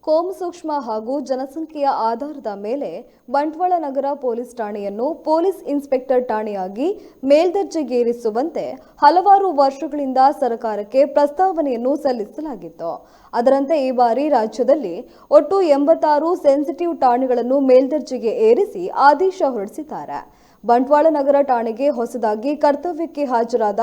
ಕೋಮು ಸೂಕ್ಷ್ಮ ಹಾಗೂ ಜನಸಂಖ್ಯೆಯ ಆಧಾರದ ಮೇಲೆ ಬಂಟ್ವಾಳ ನಗರ ಪೊಲೀಸ್ ಠಾಣೆಯನ್ನು ಪೊಲೀಸ್ ಇನ್ಸ್ಪೆಕ್ಟರ್ ಠಾಣೆಯಾಗಿ ಮೇಲ್ದರ್ಜೆಗೇರಿಸುವಂತೆ ಹಲವಾರು ವರ್ಷಗಳಿಂದ ಸರ್ಕಾರಕ್ಕೆ ಪ್ರಸ್ತಾವನೆಯನ್ನು ಸಲ್ಲಿಸಲಾಗಿತ್ತು. ಅದರಂತೆ ಈ ಬಾರಿ ರಾಜ್ಯದಲ್ಲಿ ಒಟ್ಟು 86 ಸೆನ್ಸಿಟಿವ್ ಠಾಣೆಗಳನ್ನು ಮೇಲ್ದರ್ಜೆಗೆ ಏರಿಸಿ ಆದೇಶ ಹೊರಡಿಸಿದ್ದಾರೆ. ಬಂಟ್ವಾಳ ನಗರ ಠಾಣೆಗೆ ಹೊಸದಾಗಿ ಕರ್ತವ್ಯಕ್ಕೆ ಹಾಜರಾದ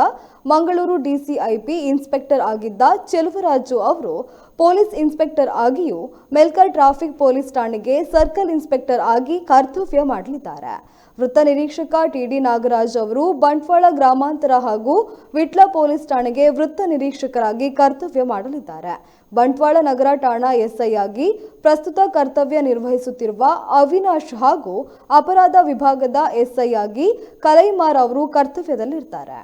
ಮಂಗಳೂರು ಡಿಸಿಐಪಿ ಇನ್ಸ್ಪೆಕ್ಟರ್ ಆಗಿದ್ದ ಚೆಲುವರಾಜು ಅವರು ಪೊಲೀಸ್ ಇನ್ಸ್ಪೆಕ್ಟರ್ ಆಗಿಯೂ ಮೆಲ್ಕರ್ ಟ್ರಾಫಿಕ್ ಪೊಲೀಸ್ ಠಾಣೆಗೆ ಸರ್ಕಲ್ ಇನ್ಸ್ಪೆಕ್ಟರ್ ಆಗಿ ಕರ್ತವ್ಯ ಮಾಡಲಿದ್ದಾರೆ. ವೃತ್ತ ನಿರೀಕ್ಷಕ ಟಿಡಿ ನಾಗರಾಜ್ ಅವರು ಬಂಟ್ವಾಳ ಗ್ರಾಮಾಂತರ ಹಾಗೂ ವಿಟ್ಲ ಪೊಲೀಸ್ ಠಾಣೆಗೆ ವೃತ್ತ ನಿರೀಕ್ಷಕರಾಗಿ ಕರ್ತವ್ಯ ಮಾಡಲಿದ್ದಾರೆ. ಬಂಟ್ವಾಳ ನಗರ ಠಾಣಾ ಎಸ್ಐ ಆಗಿ ಪ್ರಸ್ತುತ ಕರ್ತವ್ಯ ನಿರ್ವಹಿಸುತ್ತಿರುವ ಅವಿನಾಶ್ ಹಾಗೂ ಅಪರಾಧ ವಿಭಾಗದ ಎಸ್ಐ ಆಗಿ ಕಲೈಮಾರ್ ಅವರು ಕರ್ತವ್ಯದಲ್ಲಿರ್ತಾರೆ.